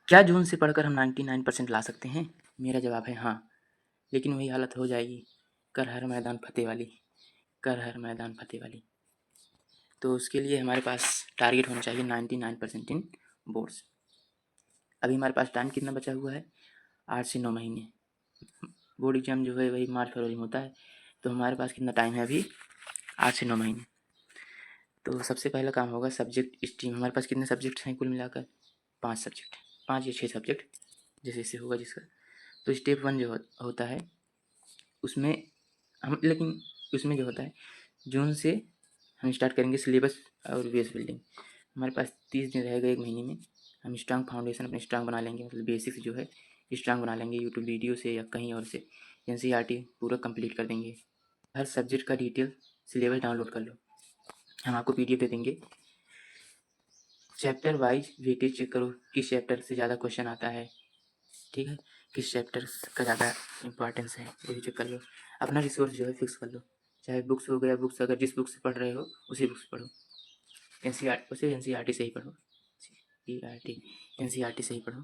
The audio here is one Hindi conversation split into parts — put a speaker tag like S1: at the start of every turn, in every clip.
S1: क्या जून से पढ़कर हम 99% ला सकते हैं? मेरा जवाब है हाँ, लेकिन वही हालत हो जाएगी कर हर मैदान फतेह वाली, कर हर मैदान फतेह वाली। तो उसके लिए हमारे पास टारगेट होना चाहिए 99% इन बोर्ड्स। अभी हमारे पास टाइम कितना बचा हुआ है? 8 से 9 महीने। बोर्ड एग्जाम जो है वही मार्च फरवरी में होता है, तो हमारे पास कितना टाइम है अभी? 8 से 9 महीने। तो सबसे पहला काम होगा सब्जेक्ट स्ट्रीम। हमारे पास कितने सब्जेक्ट हैं कुल मिलाकर? 5 सब्जेक्ट, 5 या 6 सब्जेक्ट जैसे जैसे होगा जिसका। तो स्टेप 1 जो होता है उसमें हम, लेकिन उसमें जो होता है जून से हम स्टार्ट करेंगे सिलेबस और बेस बिल्डिंग। हमारे पास 30 दिन रहेगा एक महीने में। हम स्ट्रांग फाउंडेशन अपने स्ट्रांग बना लेंगे, मतलब बेसिक्स जो है स्ट्रांग बना लेंगे यूट्यूब वीडियो से या कहीं और से। एनसीईआरटी पूरा कंप्लीट कर देंगे। हर सब्जेक्ट का डिटेल सिलेबस डाउनलोड कर लो, हम आपको पीडीएफ दे देंगे। चैप्टर वाइज वेटेज चेक करो, किस चैप्टर से ज़्यादा क्वेश्चन आता है, ठीक है, किस चैप्टर का ज़्यादा इंपॉर्टेंस है वो भी चेक कर लो। अपना रिसोर्स जो है फिक्स कर लो, चाहे बुक्स हो गया, बुक्स अगर जिस बुक से पढ़ रहे हो उसी बुक से पढ़ो। उसे एनसीईआरटी से ही पढ़ो, एनसीईआरटी से ही पढ़ो।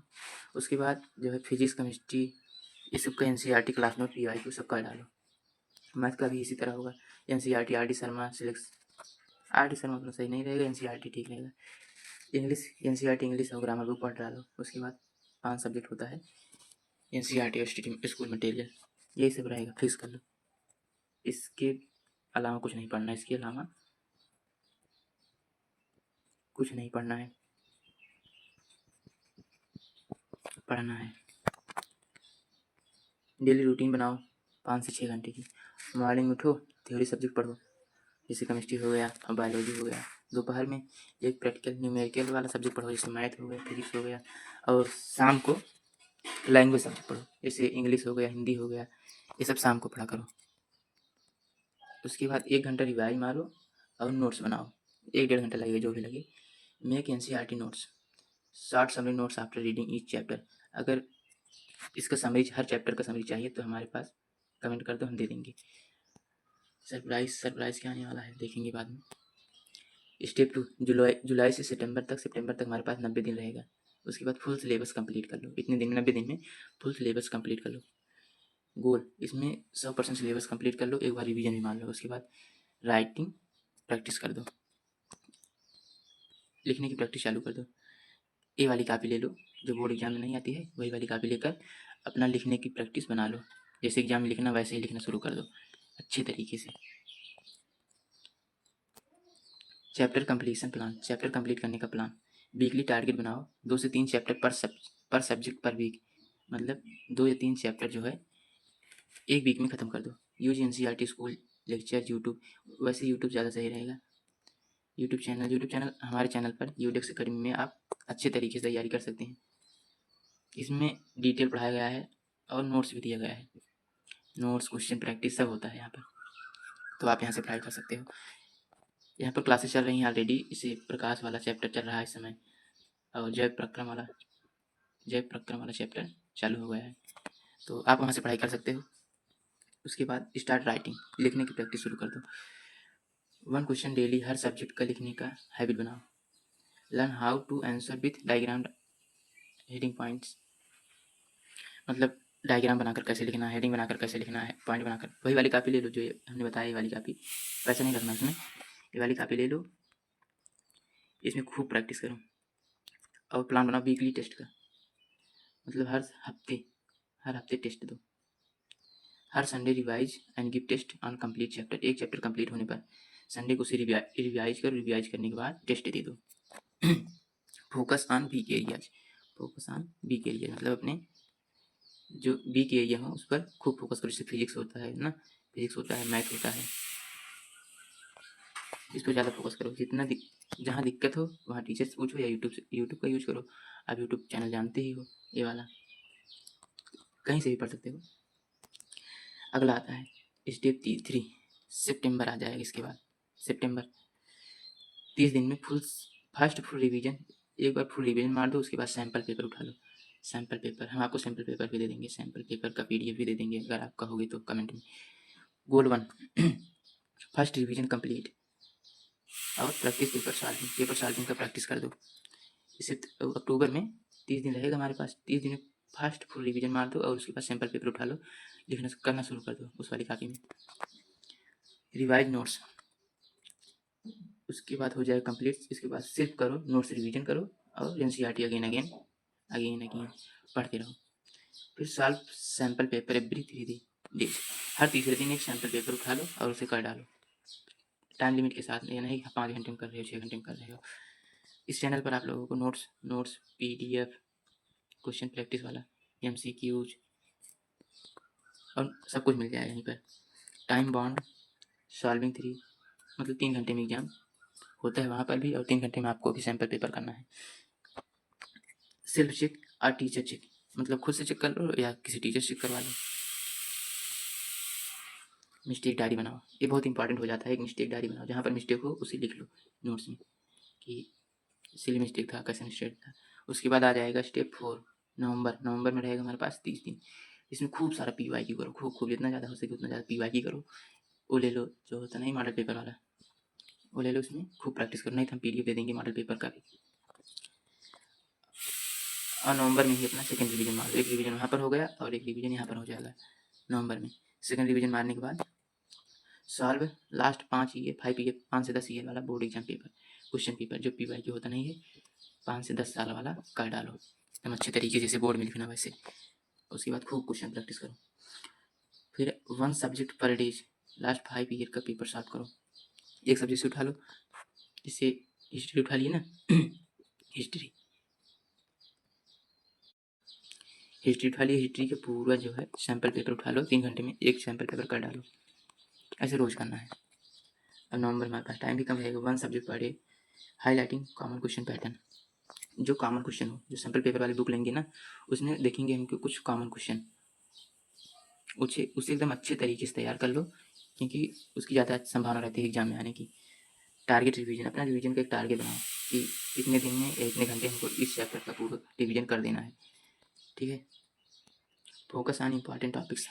S1: उसके बाद जो है फिजिक्स केमिस्ट्री ये सब का एनसीईआरटी क्लास नोट पीवाईक्यू सब कर डालो। मैथ का भी इसी तरह होगा, NCERT R D Sharma select. R D Sharma उतना सही नहीं रहेगा, एनसीईआरटी ठीक रहेगा। इंग्लिश एनसीईआरटी इंग्लिश और ग्रामर बुक पढ़ डालो। उसके बाद 5 सब्जेक्ट होता है एनसीईआरटी और स्कूल मटेरियल, यही सब रहेगा, फिक्स कर लो। इसके अलावा कुछ नहीं पढ़ना है, इसके अलावा कुछ नहीं पढ़ना है, पढ़ना है। डेली रूटीन बनाओ 5 से 6 घंटे की। मॉर्निंग में उठो, थ्योरी सब्जेक्ट पढ़ो, जैसे केमिस्ट्री हो गया और बायोलॉजी हो गया। दोपहर में एक प्रैक्टिकल न्यूमेरिकल वाला सब्जेक्ट पढ़ो, जैसे मैथ हो गया, फिजिक्स हो गया। और शाम को लैंग्वेज सब्जेक्ट पढ़ो, जैसे इंग्लिश हो गया, हिंदी हो गया, ये सब शाम को पढ़ा करो। उसके बाद 1 घंटा रिवाइज मारो और नोट्स बनाओ, 1-1.5 घंटा लगेगा जो भी लगे। Make NCERT notes, short summary notes after reading each chapter. अगर इसका समरी, हर चैप्टर का समरी चाहिए तो हमारे पास कमेंट कर दो, हम दे देंगे। सरप्राइज क्या आने वाला है देखेंगे बाद में। स्टेप 2 जुलाई से सितंबर तक हमारे पास 90 दिन रहेगा। उसके बाद फुल सिलेबस कंप्लीट कर लो, इतने दिन 90 दिन में फुल सिलेबस कंप्लीट कर लो। गोल इसमें 100% सिलेबस कंप्लीट कर लो, एक बार रिवीजन भी मान लो। उसके बाद राइटिंग प्रैक्टिस कर दो, लिखने की प्रैक्टिस चालू कर दो। ये वाली कापी ले लो, जो बोर्ड एग्जाम में नहीं आती है वही वाली कापी लेकर अपना लिखने की प्रैक्टिस बना लो। जैसे एग्जाम में लिखना वैसे ही लिखना शुरू कर दो अच्छे तरीके से। Chapter completion plan, chapter complete करने का प्लान। वीकली टारगेट बनाओ, 2 से 3 चैप्टर पर सब्जेक्ट पर वीक, मतलब 2 या 3 चैप्टर जो है एक वीक में ख़त्म कर दो। Use NCERT school lecture YouTube, वैसे यूट्यूब ज़्यादा सही रहेगा। यूट्यूब चैनल हमारे चैनल पर यूडेक्स अकेडमी में आप अच्छे तरीके से तैयारी कर सकते हैं। इसमें डिटेल पढ़ाया गया है और नोट्स भी दिया गया है, नोट्स क्वेश्चन प्रैक्टिस सब होता है यहाँ पर, तो आप यहाँ से पढ़ाई कर सकते हो। यहाँ पर क्लासेस चल रही हैं ऑलरेडी, इसे प्रकाश वाला चैप्टर चल रहा है इस समय, और जैव प्रक्रम वाला चैप्टर चालू हो गया है, तो आप वहाँ से पढ़ाई कर सकते हो। उसके बाद स्टार्ट राइटिंग, लिखने की प्रैक्टिस शुरू कर दो। 1 क्वेश्चन डेली, हर सब्जेक्ट का लिखने का हैबिट बनाओ। Learn how to answer with diagram heading points, मतलब डायग्राम बनाकर कैसे लिखना है, हेडिंग बनाकर कैसे लिखना है, पॉइंट बनाकर। वही वाली कापी ले लो जो हमने बताया, ये वाली कापी, पैसा नहीं रखना इसमें, ये वाली कापी ले लो, इसमें खूब प्रैक्टिस करो। और प्लान बनाओ वीकली टेस्ट का, मतलब हर हफ्ते टेस्ट दो। हर Sunday revise and give test on complete chapter, एक चैप्टर कंप्लीट होने पर संडे को उसे रिवाइज करो, रिवाइज करने के बाद टेस्ट दे दो। Focus on weak areas, focus on weak area, मतलब अपने जो वीक एरिया हो उस पर खूब फोकस करो। जैसे फिजिक्स होता है ना, फिजिक्स होता है, मैथ होता है, इस पर ज़्यादा फोकस करो। जितना जहाँ दिक्कत हो वहाँ टीचर से पूछो या यूट्यूब का यूज करो। आप यूट्यूब चैनल जानते ही हो, ये वाला कहीं से भी पढ़ सकते हो। अगला आता है स्टेप 3, सितंबर आ जाएगा। इसके बाद सितंबर 30 दिन में फुल रिवीजन, एक बार फुल रिवीजन मार दो, उसके बाद सैम्पल पेपर उठा लो। सैम्पल पेपर हम आपको सैम्पल पेपर भी दे देंगे, सैम्पल पेपर का पीडीएफ भी दे देंगे, अगर आप कहोगे तो कमेंट में। गोल 1 फर्स्ट रिवीजन कंप्लीट और प्रैक्टिस पेपर सॉल्विंग का प्रैक्टिस कर दो। इसे अक्टूबर में 30 दिन रहेगा हमारे पास। 30 दिन में फास्ट फुल रिवीजन मार दो और उसके बाद सैम्पल पेपर उठा लो, लिखना करना शुरू कर दो उस वाली कॉपी में। रिवाइज नोट्स उसके बाद हो जाएगा कंप्लीट। इसके बाद सिर्फ करो नोट्स रिवीजन करो और एनसीईआरटी अगेन अगेन पढ़ते रहो। फिर solve sample paper every 3 days, हर तीसरे दिन एक सैम्पल पेपर उठा लो और उसे कर डालो टाइम लिमिट के साथ। या नहीं 5 घंटे में कर रहे हो, 6 घंटे में कर रहे हो। इस चैनल पर आप लोगों को नोट्स PDF, क्वेश्चन प्रैक्टिस वाला, MCQs और सब कुछ मिल जाएगा यहीं पर। टाइम बाउंड सॉल्विंग 3, मतलब 3 घंटे में एग्जाम होता है वहाँ पर भी, और 3 घंटे में आपको भी सैम्पल पेपर करना है। सेल्फ चेक और टीचर चेक, मतलब खुद से चेक कर लो या किसी टीचर से चेक करवा लो। मिस्टेक डायरी बनाओ, ये बहुत इंपॉर्टेंट हो जाता है। एक मिस्टेक डायरी बनाओ, जहाँ पर मिस्टेक हो उसे लिख लो नोट्स में कि सिली मिस्टेक था, कैसे मिस्टेक था। उसके बाद आ जाएगा स्टेप 4, नवंबर में रहेगा हमारे पास 30 दिन। इसमें खूब सारा PYQ करो, खूब जितना ज़्यादा हो सके उतना ज़्यादा PYQ करो। वो ले लो जो होता नहीं मॉडल पेपर वाला, वो ले लो, उसमें खूब प्रैक्टिस करो, नहीं तो हम PDF दे देंगे मॉडल पेपर का भी। और नवंबर में ही अपना सेकंड रिवीजन मारो, एक रिवीजन वहाँ पर हो गया और एक रिवीजन यहाँ पर हो जाएगा नवंबर में। सेकंड रिवीजन मारने के बाद सॉल्व लास्ट 5 से 10 ईयर वाला board exam paper, question paper जो PYQ होता नहीं है, 5 से 10 साल वाला कर डालो एकदम अच्छे तरीके से, जैसे बोर्ड में लिखना वैसे। उसके बाद खूब क्वेश्चन प्रैक्टिस करो। फिर 1 सब्जेक्ट पर डेज, लास्ट 5 ईयर का पेपर सॉल्व करो। एक सब्जेक्ट से उठा लो, जैसे हिस्ट्री उठा लिए ना हिस्ट्री उठा लिए, हिस्ट्री का पूरा जो है सैम्पल पेपर उठा लो, 3 घंटे में एक सैम्पल पेपर कर डालो। ऐसे रोज़ करना है। अब नवंबर में आपका टाइम भी कम रहेगा। 1 subject per day, highlighting common question pattern, जो कॉमन क्वेश्चन हो, जो सैम्पल पेपर वाली बुक लेंगे ना उसमें देखेंगे हमको कुछ कॉमन क्वेश्चन, उसे एकदम अच्छे तरीके से तैयार कर लो, क्योंकि उसकी ज़्यादा संभावना रहती है एग्जाम में आने की। टारगेट रिवीजन, अपना रिवीजन का एक टारगेट बनाओ कि इतने दिन में या इतने घंटे हमको इस चैप्टर का पूरा रिवीजन कर देना है, ठीक है। Focus on important topics,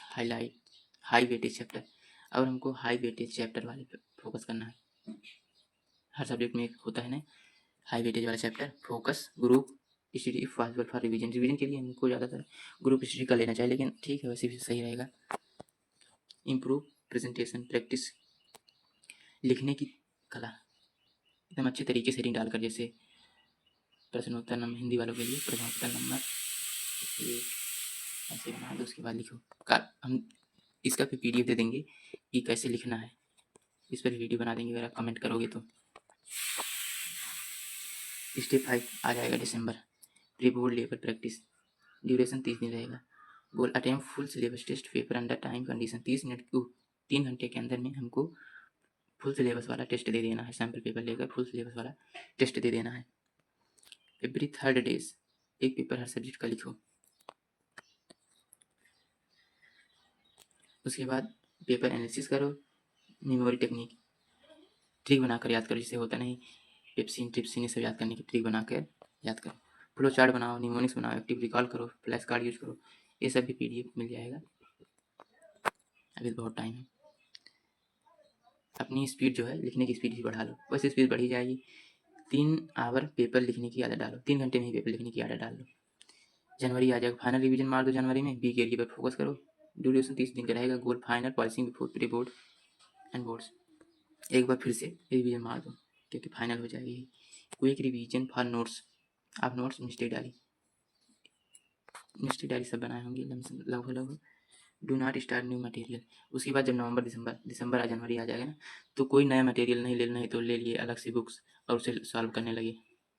S1: high weightage chapter, और हमको हाई वेटेज चैप्टर वाले पे फोकस करना है। हर सब्जेक्ट में एक होता है ना हाई वेटेज वाला chapter. Focus group study possible for revision के लिए हमको ज़्यादातर ग्रुप स्टडी का लेना चाहिए, लेकिन ठीक है वैसे भी सही रहेगा। इम्प्रूव प्रेजेंटेशन प्रैक्टिस, लिखने की कला एकदम अच्छे तरीके से हेडिंग डालकर, जैसे प्रश्नोत्तर नंबर हिंदी वालों के लिए प्रश्नोत्तर नंबर ये ऐसे बना दो। उसके बाद लिखो हम इसका भी PDF दे देंगे कि कैसे लिखना है, इस पर वीडियो बना देंगे अगर आप कमेंट करोगे तो। स्टेप 5 आ जाएगा दिसंबर, pre board level practice, duration 30 दिन रहेगा। Goal attempt full syllabus test paper under time condition, 30 minute को 3 घंटे के अंदर में हमको फुल सिलेबस वाला टेस्ट दे देना है। सैम्पल पेपर लेकर फुल सिलेबस वाला टेस्ट दे देना है। एवरी 3rd डेज एक पेपर हर सब्जेक्ट का लिखो। उसके बाद पेपर एनालिसिस करो, मेमोरी टेक्निक ट्रिक बनाकर याद करो, जिसे होता नहीं पेप्सिन ट्रिप्सिन, ये सब याद करने की ट्रिक बनाकर याद करो। फ्लो चार्ट बनाओ, निमोनिक्स बनाओ, एक्टिव रिकॉल करो, फ्लैश कार्ड यूज करो। ये सब भी PDF मिल जाएगा, अभी बहुत टाइम है। अपनी स्पीड जो है लिखने की स्पीड भी बढ़ा लो, वैसे स्पीड बढ़ी जाएगी। 3 आवर पेपर लिखने की आदत डालो, 3 घंटे में ही पेपर लिखने की आदत डाल लो। जनवरी आ जाएगा, फाइनल रिवीजन मार दो जनवरी में। बी एरिया पर फोकस करो, ड्यूरेशन 30 दिन का रहेगा। Goal final polishing before pre board and boards, एक बार फिर से रिवीजन मार दो क्योंकि फाइनल हो जाएगी। क्विक रिवीजन फॉर नोट्स, आप नोट्स मिस्टेक डायरी सब बनाए होंगे लगभग। Do not start new material, उसके बाद जब नवंबर दिसंबर या जनवरी आ जाएगा ना, तो कोई नया मटेरियल नहीं लेना है, तो ले लिए अलग से बुक्स और उसे सॉल्व करने लगे।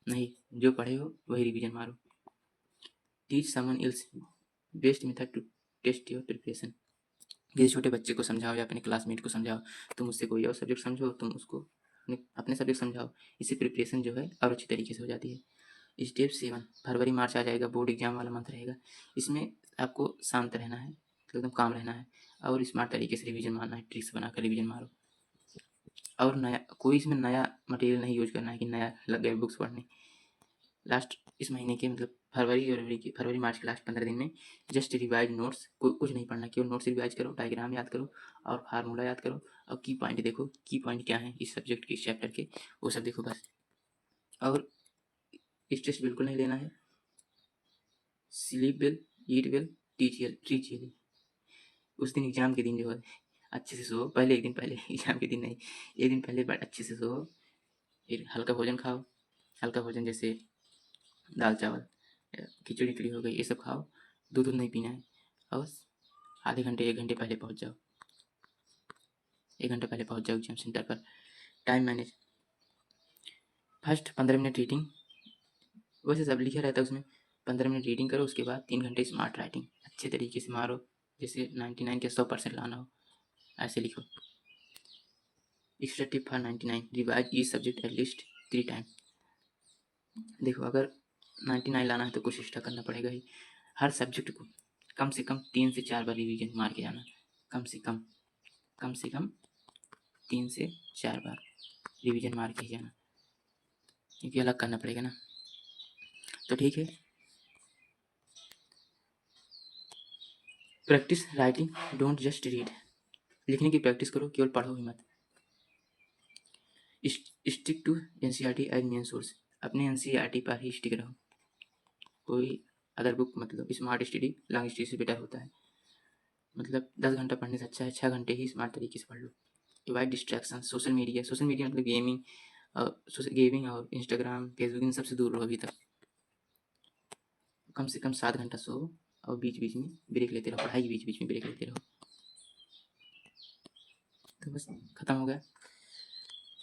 S1: नहीं, जो पढ़े हो वही रिवीजन मारो। Teach someone else best method to test your preparation, किसी छोटे बच्चे को समझाओ या अपने क्लासमेट को समझाओ, तुम उससे कोई और सब्जेक्ट समझो, तुम उसको अपने सब्जेक्ट समझाओ, इससे प्रिपरेशन जो है और अच्छी तरीके से हो जाती है। स्टेप 7 फरवरी मार्च आ जाएगा, बोर्ड एग्जाम वाला मंथ रहेगा। इसमें आपको शांत रहना है, एकदम काम रहना है और स्मार्ट तरीके से रिवीजन मारना है, ट्रिक्स बनाकर रिवीजन मारो। और नया कोई इसमें नया मटेरियल नहीं यूज करना है कि नया लग गए बुक्स पढ़ने। लास्ट इस महीने के मतलब फरवरी मार्च के लास्ट 15 दिन में जस्ट रिवाइज नोट्स, कुछ नहीं पढ़ना, केवल नोट्स रिवाइज करो, डायग्राम याद करो और फार्मूला याद करो और की पॉइंट देखो, की पॉइंट क्या है इस सब्जेक्ट के, इस चैप्टर के, वो सब देखो बस। और स्ट्रेस बिल्कुल नहीं लेना है, स्लीप वेल, ईट वेल, टीच वेल। उस दिन एग्जाम के दिन जो है अच्छे से सो, पहले एक दिन पहले एग्जाम के दिन नहीं, एक दिन पहले अच्छे से सो, फिर हल्का भोजन खाओ, हल्का भोजन जैसे दाल चावल, खिचड़ी खिचड़ी हो गई, ये सब खाओ, दूध नहीं पीना है, और आधे घंटे 1 घंटे पहले पहुंच जाओ, 1 घंटा पहले पहुंच जाओ एग्जाम सेंटर पर। Time manage, first 15 minute reading, वैसे सब लिखा रहता है उसमें, 15 मिनट रीडिंग करो, उसके बाद 3 घंटे स्मार्ट राइटिंग अच्छे तरीके से मारो, जैसे 99 के 100% लाना हो, ऐसे लिखो। Extra tip for 99, revise each subject at least 3 time. देखो अगर 99 लाना है तो कुछ एक्स्ट्रा करना पड़ेगा ही, हर सब्जेक्ट को कम से कम 3 से 4 बार रिवीजन मार के जाना, कम से कम 3 से 4 बार रिवीजन मार के ही जाना, क्योंकि अलग करना पड़ेगा ना। तो ठीक है, practice writing, don't just read, लिखने की प्रैक्टिस करो, केवल पढ़ो ही मत। Stick to NCERT as main source, अपने एनसीईआरटी पर ही स्टिक रहो, कोई अदर बुक मतलब स्मार्ट स्टडी लॉन्ग स्टडी से बेटर होता है, मतलब 10 घंटा पढ़ने से अच्छा है 6 घंटे ही स्मार्ट तरीके से पढ़ लो। अवॉइड डिस्ट्रैक्शन, सोशल मीडिया मतलब गेमिंग और इंस्टाग्राम फेसबुक इन सबसे दूर रहो अभी तक। कम से कम 7 घंटा सो, और बीच बीच में ब्रेक लेते रहो, पढ़ाई के बीच बीच में ब्रेक लेते रहो। तो बस खत्म हो गया।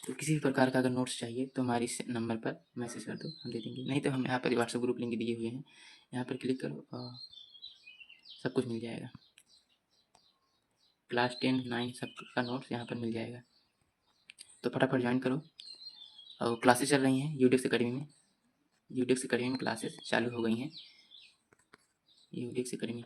S1: तो किसी भी प्रकार का अगर नोट्स चाहिए तो हमारे इस नंबर पर मैसेज कर दो, हम दे देंगे, नहीं तो हम यहाँ पर व्हाट्सएप ग्रुप लिंक दिए हुए हैं, यहाँ पर क्लिक करो और सब कुछ मिल जाएगा, क्लास 10, 9 सब का नोट्स यहाँ पर मिल जाएगा। तो फटाफट ज्वाइन करो, और क्लासेस चल रही हैं यूडेक्स अकेडमी में, यूडेक्स अकेडमी में क्लासेस चालू हो गई हैं, यूडेक्स अकेडमी